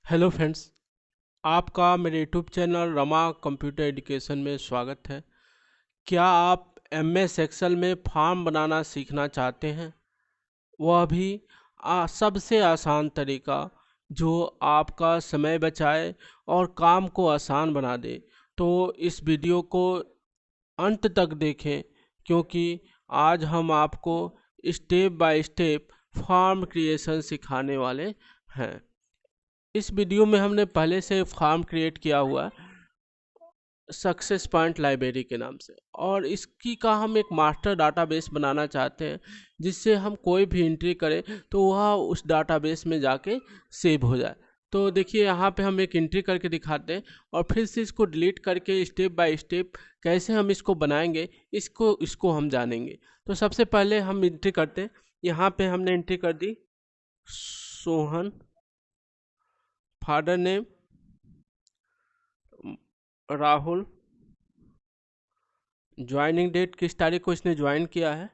Hello friends, आपका मेरे YouTube channel Rama computer education में स्वागत है। क्या आप एमएस एक्सेल में फॉर्म बनाना सीखना चाहते हैं? वह भी सबसे आसान तरीका जो आपका समय बचाए और काम को आसान बना दे। तो इस वीडियो को अंत तक देखें, क्योंकि आज हम आपको step by step form creation सिखाने वाले हैं। इस वीडियो में हमने पहले से फॉर्म क्रिएट किया हुआ है सक्सेस पॉइंट लाइब्रेरी के नाम से, और इसकी का हम एक मास्टर डाटाबेस बनाना चाहते हैं जिससे हम कोई भी एंट्री करें तो वह उस डाटाबेस में जाके सेव हो जाए। तो देखिए, यहाँ पे हम एक एंट्री करके दिखाते हैं और फिर से इसको डिलीट करके स्टेप बाय स्टेप कैसे हम इसको बनाएंगे इसको हम जानेंगे। तो सबसे पहले हम एंट्री करते हैं। यहाँ पे हमने एंट्री कर दी Sohan, father name Rahul, joining date किस तारीख को इसने ज्वाइन किया है,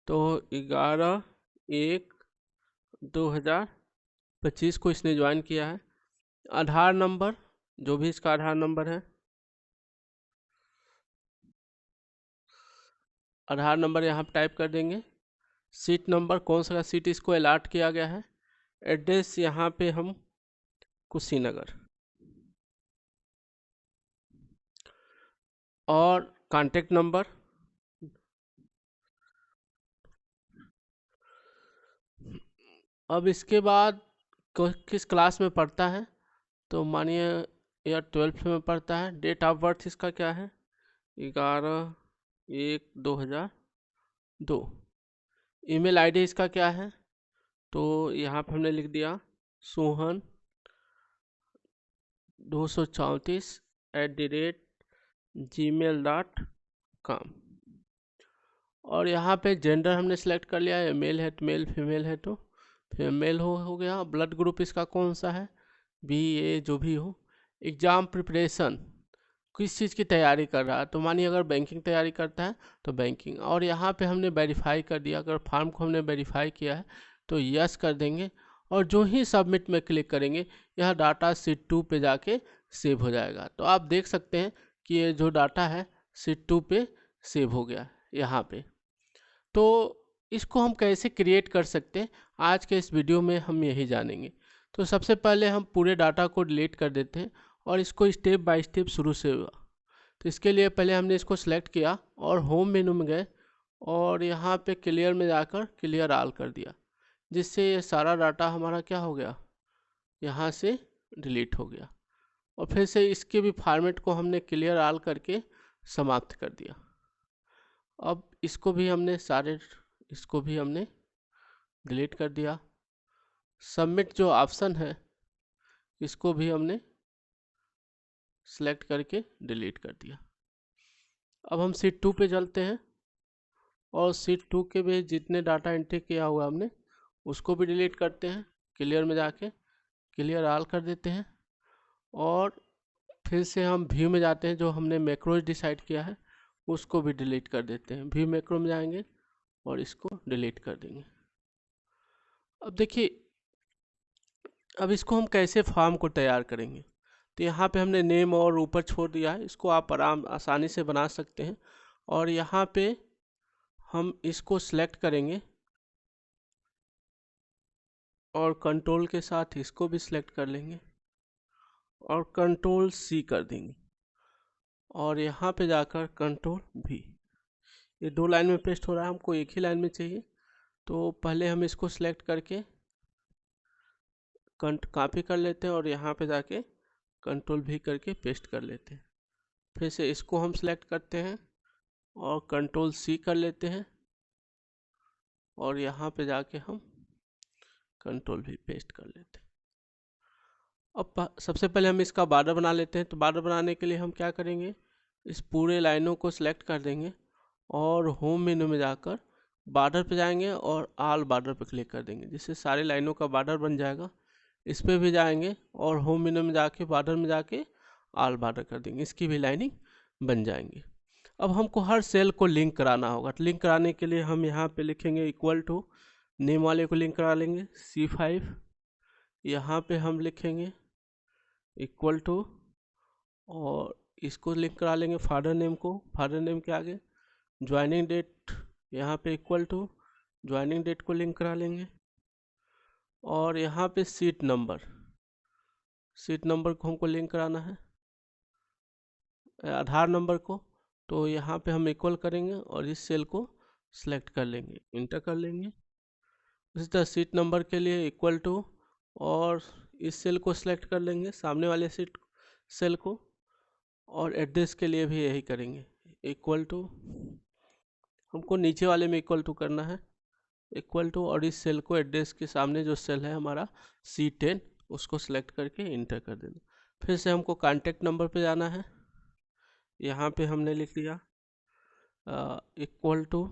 तो 11/1/2025 को इसने ज्वाइन किया है। आधार नंबर, जो भी इसका आधार नंबर है, आधार नंबर यहाँ पर टाइप कर देंगे। सीट नंबर, कौन सा सीट इसको अलाट किया गया है। एड्रेस यहाँ पे हम कुशीनगर, और कांटेक्ट नंबर। अब इसके बाद किस क्लास में पढ़ता है, तो मानिए या 12th में पढ़ता है। डेट ऑफ बर्थ इसका क्या है, 11/1/2002। ईमेल आईडी इसका क्या है, तो यहाँ पर हमने लिख दिया सोहन 234@gmail.com। और यहाँ पे जेंडर हमने सेलेक्ट कर लिया है, मेल है तो मेल, फीमेल है तो फीमेल हो गया। ब्लड ग्रुप इसका कौन सा है, बी ए जो भी हो। एग्ज़ाम प्रिपरेशन, किस चीज़ की तैयारी कर रहा है, तो मानिए अगर बैंकिंग तैयारी करता है तो बैंकिंग। और यहाँ पे हमने वेरीफाई कर दिया, अगर फॉर्म को हमने वेरीफाई किया है तो यस कर देंगे। और जो ही सबमिट में क्लिक करेंगे यह डाटा शीट 2 पे जाके सेव हो जाएगा। तो आप देख सकते हैं कि ये जो डाटा है शीट 2 पे सेव हो गया यहाँ पे। तो इसको हम कैसे क्रिएट कर सकते हैं, आज के इस वीडियो में हम यही जानेंगे। तो सबसे पहले हम पूरे डाटा को डिलीट कर देते हैं और इसको स्टेप बाय स्टेप शुरू से हुआ। तो इसके लिए पहले हमने इसको सेलेक्ट किया और होम मेनू में गए और यहाँ पे क्लियर में जाकर क्लियर ऑल कर दिया, जिससे ये सारा डाटा हमारा क्या हो गया, यहाँ से डिलीट हो गया। और फिर से इसके भी फॉर्मेट को हमने क्लियर ऑल करके समाप्त कर दिया। अब इसको भी हमने डिलीट कर दिया। सबमिट जो ऑप्शन है इसको भी हमने सेलेक्ट करके डिलीट कर दिया। अब हम शीट 2 पे चलते हैं और शीट 2 के भी जितने डाटा एंट्री किया हुआ हमने उसको भी डिलीट करते हैं। क्लियर में जाके क्लियर ऑल कर देते हैं और फिर से हम व्यू में जाते हैं, जो हमने मैक्रोज डिसाइड किया है उसको भी डिलीट कर देते हैं। व्यू मैक्रो में जाएंगे और इसको डिलीट कर देंगे। अब देखिए, अब इसको हम कैसे फॉर्म को तैयार करेंगे, तो यहाँ पे हमने नेम और ऊपर छोड़ दिया है, इसको आप आसानी से बना सकते हैं। और यहाँ पे हम इसको सिलेक्ट करेंगे और कंट्रोल के साथ इसको भी सिलेक्ट कर लेंगे और कंट्रोल सी कर देंगे और यहाँ पे जाकर कंट्रोल भी। ये 2 लाइन में पेस्ट हो रहा है, हमको एक ही लाइन में चाहिए। तो पहले हम इसको सिलेक्ट करके कॉपी कर लेते हैं और यहाँ पे जाके कंट्रोल भी करके पेस्ट कर लेते हैं। फिर से इसको हम सिलेक्ट करते हैं और कंट्रोल सी कर लेते हैं और यहाँ पे जाके हम कंट्रोल भी पेस्ट कर लेते हैं। अब सबसे पहले हम इसका बॉर्डर बना लेते हैं। तो बॉर्डर बनाने के लिए हम क्या करेंगे, इस पूरे लाइनों को सिलेक्ट कर देंगे और होम मेनू में जाकर बॉर्डर पे जाएंगे और ऑल बॉर्डर पे क्लिक कर देंगे, जिससे सारे लाइनों का बॉर्डर बन जाएगा। इस पर भी जाएंगे और होम मेनू में जाके बॉर्डर में जाके ऑल बॉर्डर कर देंगे, इसकी भी लाइनिंग बन जाएंगी। अब हमको हर सेल को लिंक कराना होगा। तो लिंक कराने के लिए हम यहाँ पे लिखेंगे इक्वल टू, नेम वाले को लिंक करा लेंगे C5। यहाँ पे हम लिखेंगे इक्वल टू, और इसको लिंक करा लेंगे फादर नेम को, फादर नेम के आगे ज्वाइनिंग डेट यहाँ पे इक्वल टू ज्वाइनिंग डेट को लिंक करा लेंगे, और यहाँ पे सीट नंबर को हमको लिंक कराना है आधार नंबर को। तो यहाँ पे हम इक्वल करेंगे और इस सेल को सिलेक्ट कर लेंगे, इंटर कर लेंगे। उसी तरह सीट नंबर के लिए इक्वल टू, और इस सेल को सिलेक्ट कर लेंगे सामने वाले सेल को, और एड्रेस के लिए भी यही करेंगे, इक्वल टू, हमको नीचे वाले में इक्वल टू करना है, इक्वल टू, और इस सेल को एड्रेस के सामने जो सेल है हमारा C10 उसको सिलेक्ट करके इंटर कर देना। फिर से हमको कॉन्टैक्ट नंबर पे जाना है, यहाँ पे हमने लिख लिया इक्वल टू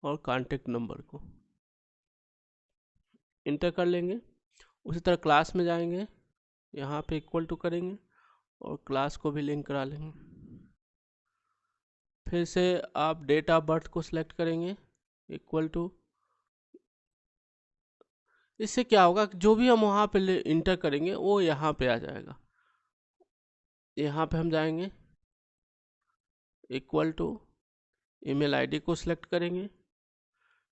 और कॉन्टैक्ट नंबर को इंटर कर लेंगे। उसी तरह क्लास में जाएंगे, यहाँ पे इक्वल टू करेंगे और क्लास को भी लिंक करा लेंगे। फिर से आप डेट ऑफ बर्थ को सिलेक्ट करेंगे, इक्वल टू। इससे क्या होगा, जो भी हम वहाँ पे इंटर करेंगे वो यहाँ पे आ जाएगा। यहाँ पे हम जाएंगे, इक्वल टू, ईमेल आईडी को सिलेक्ट करेंगे,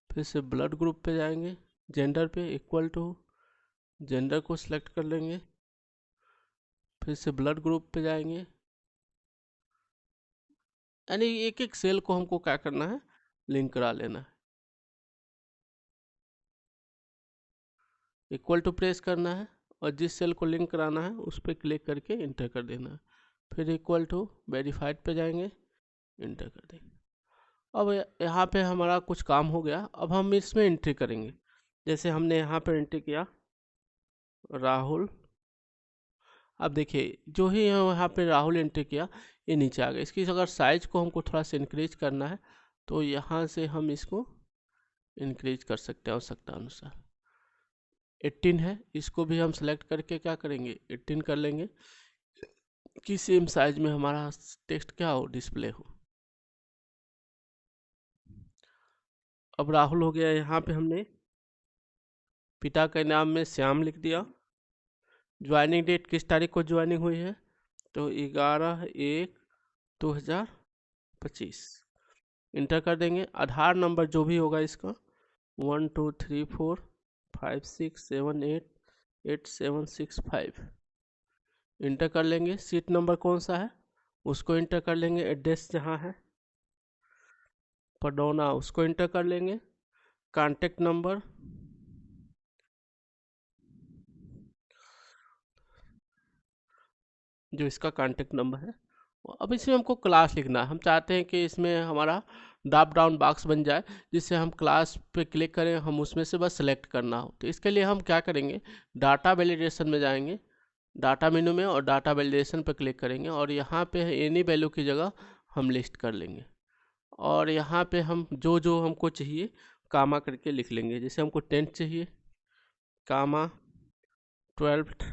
फिर से ब्लड ग्रुप पे जाएंगे, जेंडर पे इक्वल टू, जेंडर को सिलेक्ट कर लेंगे, फिर से ब्लड ग्रुप पे जाएंगे। यानी एक एक सेल को हमको क्या करना है, लिंक करा लेना है। इक्वल टू प्रेस करना है और जिस सेल को लिंक कराना है उस पर क्लिक करके इंटर कर देना है। फिर इक्वल टू वेरीफाइड पे जाएंगे, इंटर कर देंगे। अब यहाँ पे हमारा कुछ काम हो गया। अब हम इसमें एंट्री करेंगे। जैसे हमने यहाँ पर एंट्री किया राहुल, अब देखिए जो ही यहाँ पे राहुल एंट्री किया ये नीचे आ गया। इसकी अगर साइज को हमको थोड़ा सा इंक्रीज करना है तो यहाँ से हम इसको इंक्रीज कर सकते हैं आवश्यकता अनुसार। 18 है, इसको भी हम सेलेक्ट करके क्या करेंगे 18 कर लेंगे कि सेम साइज में हमारा टेक्स्ट क्या हो, डिस्प्ले हो। अब राहुल हो गया। यहाँ पे हमने पिता के नाम में श्याम लिख दिया। ज्वाइनिंग डेट किस तारीख को ज्वाइनिंग हुई है तो 11/1/2025 इंटर कर देंगे। आधार नंबर जो भी होगा इसका 123456788765 इंटर कर लेंगे। सीट नंबर कौन सा है उसको इंटर कर लेंगे। एड्रेस जहाँ है पडौना उसको इंटर कर लेंगे। कॉन्टैक्ट नंबर जो इसका कॉन्टैक्ट नंबर है। अब इसमें हमको क्लास लिखना है। हम चाहते हैं कि इसमें हमारा ड्रॉप डाउन बॉक्स बन जाए जिससे हम क्लास पे क्लिक करें, हम उसमें से बस सेलेक्ट करना हो। तो इसके लिए हम क्या करेंगे, डाटा वैलिडेशन में जाएंगे, डाटा मेनू में, और डाटा वैलिडेशन पर क्लिक करेंगे और यहाँ पे एनी वैल्यू की जगह हम लिस्ट कर लेंगे। और यहाँ पे हम जो जो हमको चाहिए कामा करके लिख लेंगे। जैसे हमको 10th चाहिए, कामा 12th,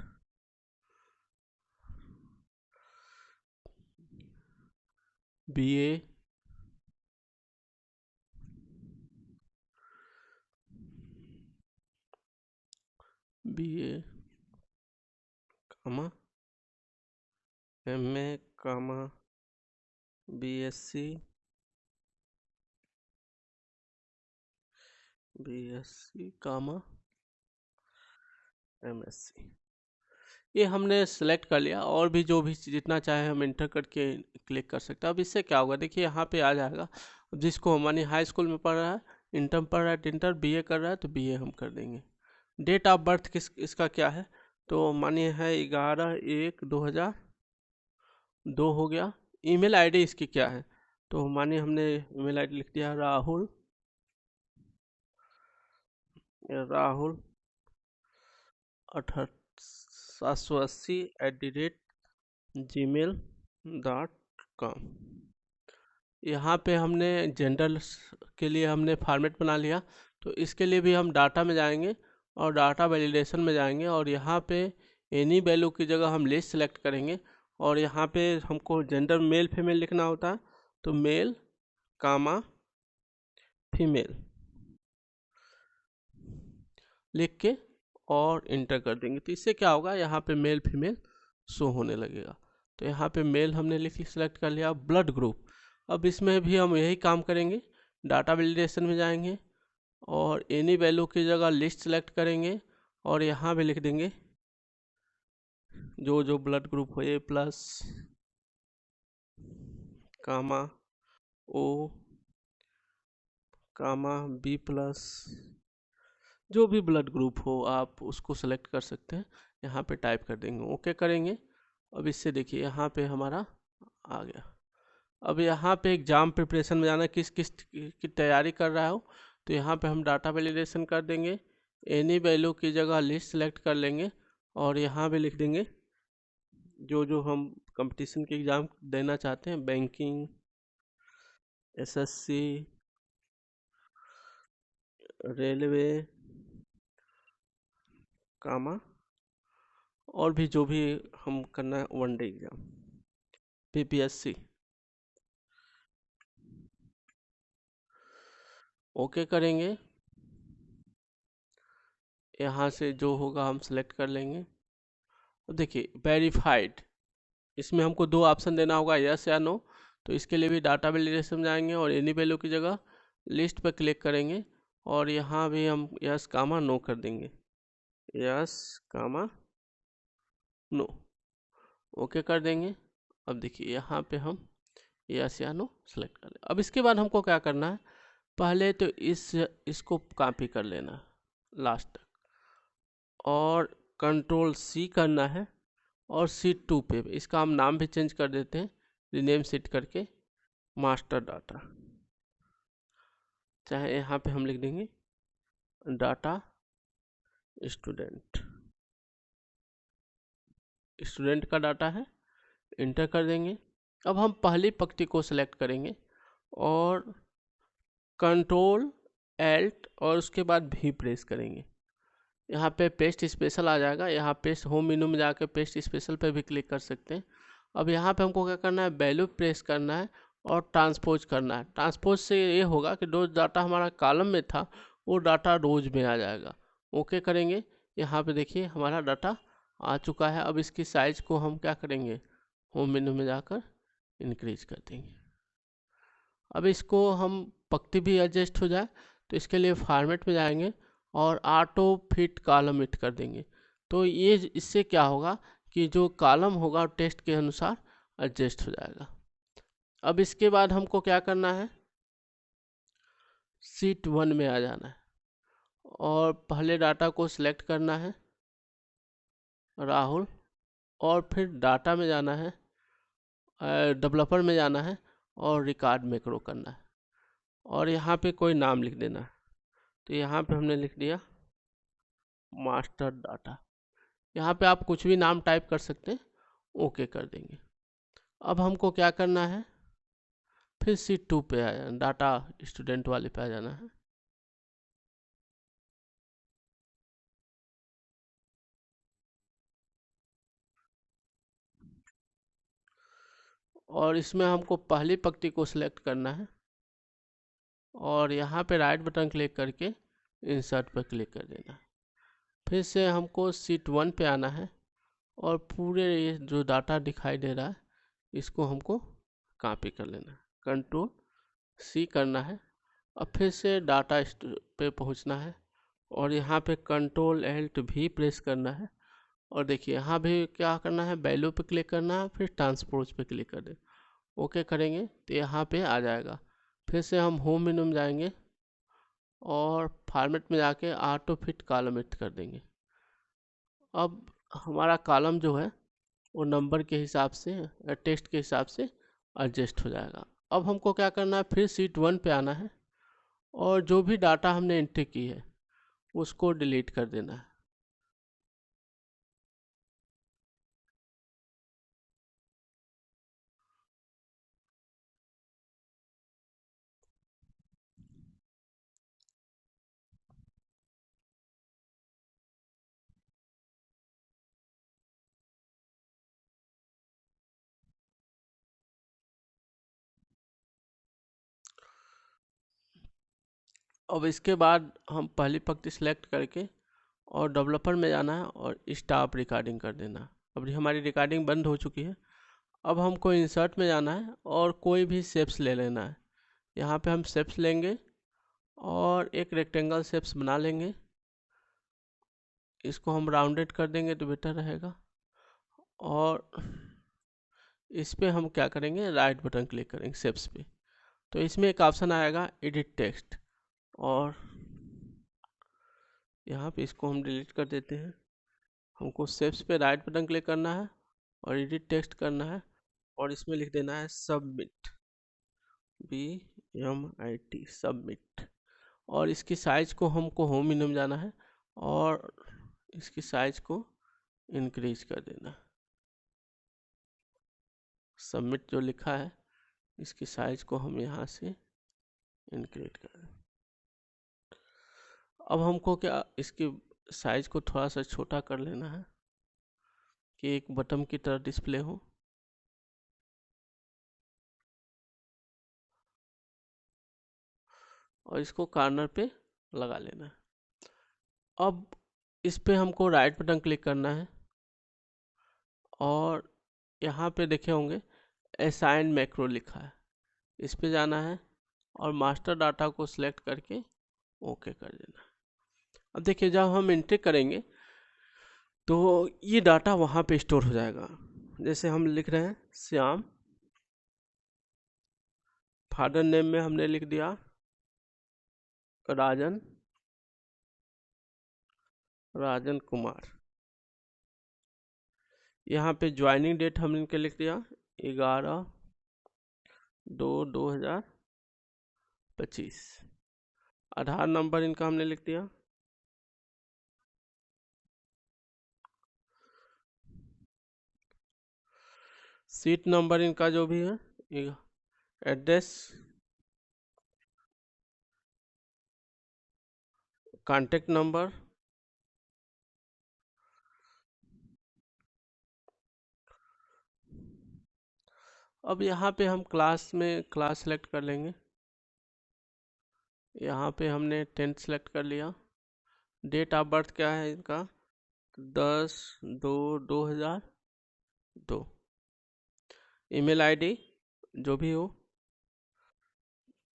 BA, कामा MA, कामा BSc, कामा MSc। ये हमने सेलेक्ट कर लिया। और भी जो भी जितना चाहे हम इंटर करके क्लिक कर सकते हैं। अब इससे क्या होगा, देखिए यहाँ पे आ जाएगा। जिसको मानिए हाई स्कूल में पढ़ रहा है, इंटर पढ़ रहा है, इंटर BA कर रहा है तो BA हम कर देंगे। डेट ऑफ बर्थ इसका क्या है तो मानिए है 11/1/2002 हो गया। ईमेल आईडी इसकी क्या है तो मानिए हमने ईमेल आईडी लिख दिया राहुल 780@gmail.com। यहाँ पे हमने जेंडर के लिए हमने फॉर्मेट बना लिया। तो इसके लिए भी हम डाटा में जाएंगे और डाटा वैलिडेशन में जाएंगे और यहाँ पे एनी वैल्यू की जगह हम लिस्ट सेलेक्ट करेंगे। और यहाँ पे हमको जेंडर मेल फीमेल लिखना होता है तो मेल कामा फीमेल लिख के और इंटर कर देंगे। तो इससे क्या होगा, यहाँ पे मेल फीमेल शो होने लगेगा। तो यहाँ पे मेल हमने लिख सेलेक्ट कर लिया। ब्लड ग्रुप, अब इसमें भी हम यही काम करेंगे, डाटा वैलिडेशन में जाएंगे और एनी वैल्यू की जगह लिस्ट सेलेक्ट करेंगे और यहाँ पे लिख देंगे जो जो ब्लड ग्रुप हो, ए प्लस कामा ओ कामा बी प्लस, जो भी ब्लड ग्रुप हो आप उसको सेलेक्ट कर सकते हैं। यहाँ पे टाइप कर देंगे, ओके करेंगे। अब इससे देखिए यहाँ पे हमारा आ गया। अब यहाँ पे एग्जाम प्रिपरेशन में जाना, किस किस की तैयारी कर रहा हो, तो यहाँ पे हम डाटा वैलिडेशन कर देंगे, एनी वैल्यू की जगह लिस्ट सेलेक्ट कर लेंगे और यहाँ पे लिख देंगे जो जो हम कंपटीशन के एग्ज़ाम देना चाहते हैं, बैंकिंग, एसएससी, रेलवे, कामा और भी जो भी हम करना है, वनडे एग्ज़ाम, पीपीएससी, ओके करेंगे। यहाँ से जो होगा हम सेलेक्ट कर लेंगे। तो देखिए वेरीफाइड, इसमें हमको दो ऑप्शन देना होगा, यस या नो। तो इसके लिए भी डाटा वैलिडेशन में जाएंगे और एनी वैल्यू की जगह लिस्ट पर क्लिक करेंगे और यहाँ भी हम यस कामा नो कर देंगे, यस कामा नो, ओके कर देंगे। अब देखिए यहाँ पे हम यस या नो सेलेक्ट कर लें। अब इसके बाद हमको क्या करना है, पहले तो इसको कॉपी कर लेना है लास्ट तक और कंट्रोल सी करना है और सीट 2 पे इसका हम नाम भी चेंज कर देते हैं, रीनेम सीट करके मास्टर डाटा, चाहे यहाँ पे हम लिख देंगे डाटा स्टूडेंट, स्टूडेंट का डाटा है, इंटर कर देंगे। अब हम पहली पंक्ति को सिलेक्ट करेंगे और कंट्रोल एल्ट और उसके बाद भी प्रेस करेंगे। यहाँ पे पेस्ट स्पेशल आ जाएगा, यहाँ पेस्ट होम मेनू में जाकर पेस्ट स्पेशल पे भी क्लिक कर सकते हैं। अब यहाँ पे हमको क्या करना है, वैल्यू प्रेस करना है और ट्रांसपोज करना है। ट्रांसपोज से ये होगा कि जो डाटा हमारा कॉलम में था वो डाटा रोज में आ जाएगा, ओके करेंगे। यहाँ पे देखिए हमारा डाटा आ चुका है। अब इसकी साइज को हम क्या करेंगे, होम मेनू में जाकर इंक्रीज कर देंगे। अब इसको हम पंक्ति भी एडजस्ट हो जाए तो इसके लिए फॉर्मेट में जाएंगे और ऑटो फिट कॉलम इट कर देंगे। तो ये इससे क्या होगा कि जो कॉलम होगा टेस्ट के अनुसार एडजस्ट हो जाएगा। अब इसके बाद हमको क्या करना है, सीट 1 में आ जाना है और पहले डाटा को सिलेक्ट करना है राहुल, और फिर डाटा में जाना है, डेवलपर में जाना है और रिकॉर्ड मैक्रो करना है और यहाँ पे कोई नाम लिख देना है। तो यहाँ पे हमने लिख दिया मास्टर डाटा। यहाँ पे आप कुछ भी नाम टाइप कर सकते हैं, ओके कर देंगे। अब हमको क्या करना है, फिर सीट 2 पे आ जाना, डाटा स्टूडेंट वाले पे आ जाना है। और इसमें हमको पहली पंक्ति को सिलेक्ट करना है और यहाँ पे राइट बटन क्लिक करके इंसर्ट पर क्लिक कर देना है। फिर से हमको सीट 1 पे आना है और पूरे ये जो डाटा दिखाई दे रहा है इसको हमको कॉपी कर लेना है, कंट्रोल सी करना है। अब फिर से डाटा पे पहुंचना है और यहाँ पे कंट्रोल एल्ट भी प्रेस करना है और देखिए यहाँ भी क्या करना है, वैल्यू पे क्लिक करना है, फिर ट्रांसपोज पे क्लिक कर दे, ओके करेंगे तो यहाँ पे आ जाएगा। फिर से हम होम मेनू में जाएंगे और फॉर्मेट में जाके ऑटो फिट कॉलम इट कर देंगे। अब हमारा कॉलम जो है वो नंबर के हिसाब से या टेक्स्ट के हिसाब से एडजस्ट हो जाएगा। अब हमको क्या करना है, फिर सीट 1 पे आना है और जो भी डाटा हमने एंट्री की है उसको डिलीट कर देना है। अब इसके बाद हम पहली पंक्ति सेलेक्ट करके और डेवलपर में जाना है और स्टॉप रिकॉर्डिंग कर देना है। अभी हमारी रिकॉर्डिंग बंद हो चुकी है। अब हमको इंसर्ट में जाना है और कोई भी शेप्स ले लेना है। यहाँ पे हम शेप्स लेंगे और एक रेक्टेंगल शेप्स बना लेंगे। इसको हम राउंडेड कर देंगे तो बेटर रहेगा। और इस पे हम क्या करेंगे, राइट बटन क्लिक करेंगे शेप्स पे। तो इसमें एक ऑप्शन आएगा एडिट टेक्स्ट, और यहाँ पे इसको हम डिलीट कर देते हैं। हमको शेप्स पे राइट बटन क्लिक करना है और एडिट टेक्स्ट करना है, और इसमें लिख देना है सबमिट, BMIT सबमिट। और इसकी साइज को हमको होम मेन्यू में जाना है और इसकी साइज को इंक्रीज कर देना। सबमिट जो लिखा है इसकी साइज को हम यहाँ से इंक्रीज कर दें। अब हमको क्या, इसकी साइज को थोड़ा सा छोटा कर लेना है कि एक बटन की तरह डिस्प्ले हो। और इसको कॉर्नर पे लगा लेना है। अब इस पे हमको राइट बटन क्लिक करना है और यहाँ पे देखे होंगे असाइन मैक्रो लिखा है, इस पे जाना है और मास्टर डाटा को सिलेक्ट करके ओके कर देना। अब देखिए जब हम एंट्री करेंगे तो ये डाटा वहाँ पे स्टोर हो जाएगा। जैसे हम लिख रहे हैं श्याम, फादर नेम में हमने लिख दिया राजन कुमार। यहाँ पे ज्वाइनिंग डेट हमने इनके लिख दिया 11/2/2025। आधार नंबर इनका हमने लिख दिया। सीट नंबर इनका जो भी है, एड्रेस, कांटेक्ट नंबर, अब यहाँ पे हम क्लास में क्लास सेलेक्ट कर लेंगे। यहाँ पे हमने 10th सेलेक्ट कर लिया। डेट ऑफ बर्थ क्या है इनका, 10/2/2002। ईमेल आईडी जो भी हो,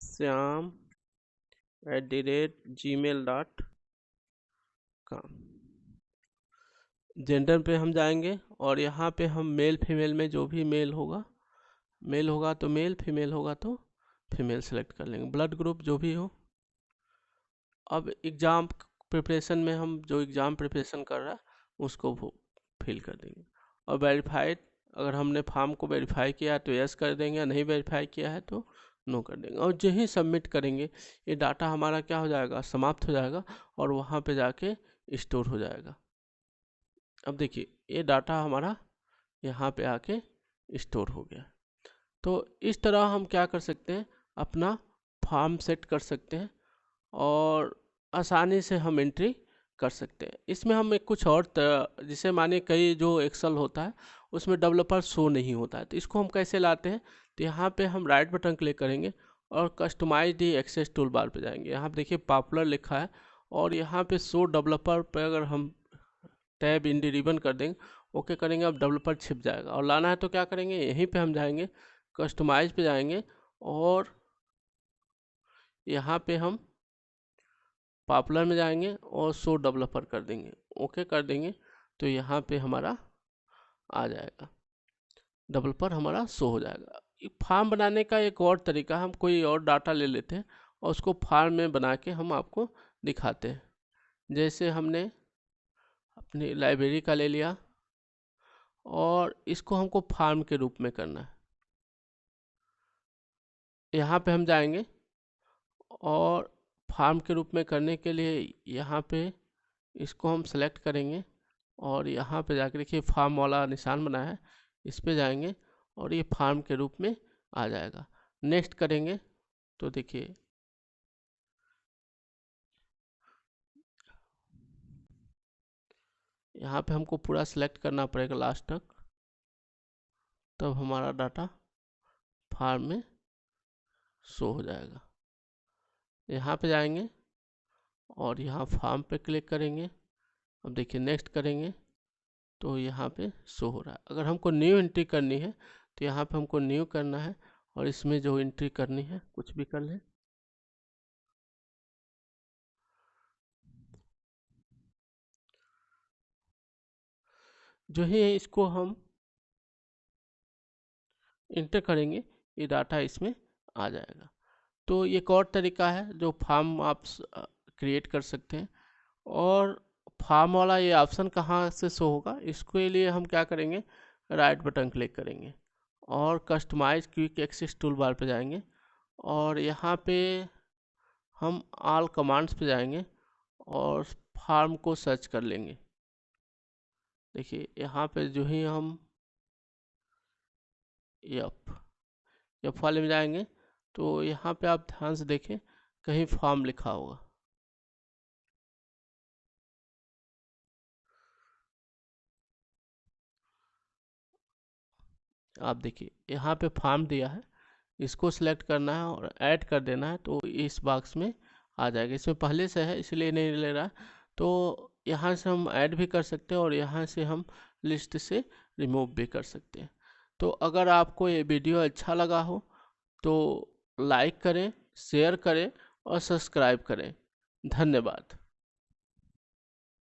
syam@gmail.com। जेंडर पे हम जाएंगे और यहाँ पे हम मेल फीमेल में जो भी मेल होगा तो मेल, फीमेल होगा तो फीमेल सेलेक्ट कर लेंगे। ब्लड ग्रुप जो भी हो। अब एग्ज़ाम प्रिपरेशन में हम जो एग्ज़ाम प्रिपरेशन कर रहा है उसको वो फिल कर देंगे। और वेरीफाइड, अगर हमने फॉर्म को वेरीफाई किया है तो यस कर देंगे, नहीं वेरीफाई किया है तो नो कर देंगे। और जो ही सबमिट करेंगे ये डाटा हमारा क्या हो जाएगा, समाप्त हो जाएगा और वहाँ पे जाके स्टोर हो जाएगा। अब देखिए ये डाटा हमारा यहाँ पे आके स्टोर हो गया। तो इस तरह हम क्या कर सकते हैं, अपना फॉर्म सेट कर सकते हैं और आसानी से हम एंट्री कर सकते हैं। इसमें हम एक कुछ और जैसे मानिए कई जो एक्सेल होता है उसमें डेवलपर शो नहीं होता है, तो इसको हम कैसे लाते हैं, तो यहाँ पे हम राइट बटन क्लिक करेंगे और कस्टमाइज दी एक्सेस टूल बार पर जाएंगे। यहाँ पे देखिए पॉपुलर लिखा है और यहाँ पे शो डेवलपर पर अगर हम टैब इन दी रिबन कर देंगे, ओके करेंगे, अब डेवलपर छिप जाएगा। और लाना है तो क्या करेंगे, यहीं पे हम जाएंगे कस्टमाइज पे जाएंगे और यहाँ पे हम पॉपुलर में जाएंगे और शो डेवलपर कर देंगे, ओके कर देंगे, तो यहाँ पे हमारा आ जाएगा, डेवलपर हमारा शो हो जाएगा। फार्म बनाने का एक और तरीका, हम कोई और डाटा ले लेते हैं और उसको फार्म में बना के हम आपको दिखाते हैं। जैसे हमने अपनी लाइब्रेरी का ले लिया और इसको हमको फार्म के रूप में करना है। यहाँ पे हम जाएंगे और फार्म के रूप में करने के लिए यहाँ पे इसको हम सेलेक्ट करेंगे और यहाँ पे जाकर देखिए फार्म वाला निशान बना है, इस पे जाएंगे और ये फार्म के रूप में आ जाएगा। नेक्स्ट करेंगे तो देखिए यहाँ पे हमको पूरा सेलेक्ट करना पड़ेगा लास्ट तक, तब हमारा डाटा फार्म में शो हो जाएगा। यहाँ पे जाएंगे और यहाँ फार्म पे क्लिक करेंगे। अब देखिए नेक्स्ट करेंगे तो यहाँ पे शो हो रहा है। अगर हमको न्यू एंट्री करनी है तो यहाँ पे हमको न्यू करना है और इसमें जो एंट्री करनी है कुछ भी कर लें। जो ही इसको हम इंटर करेंगे ये डाटा इसमें आ जाएगा। तो ये एक और तरीका है जो फॉर्म आप क्रिएट कर सकते हैं। और फार्म वाला ये ऑप्शन कहाँ से शो होगा, इसके लिए हम क्या करेंगे, राइट बटन क्लिक करेंगे और customise quick access toolbar पे जाएंगे और यहाँ पे हम ऑल कमांड्स पे जाएंगे और फार्म को सर्च कर लेंगे। देखिए यहाँ पे जो ही हम एफ वाले में जाएंगे तो यहाँ पे आप ध्यान से देखें कहीं फार्म लिखा होगा। आप देखिए यहाँ पे फार्म दिया है, इसको सिलेक्ट करना है और ऐड कर देना है तो इस बॉक्स में आ जाएगा। इसमें पहले से है इसलिए नहीं ले रहा। तो यहाँ से हम ऐड भी कर सकते हैं और यहाँ से हम लिस्ट से रिमूव भी कर सकते हैं। तो अगर आपको ये वीडियो अच्छा लगा हो तो लाइक करें, शेयर करें और सब्सक्राइब करें। धन्यवाद।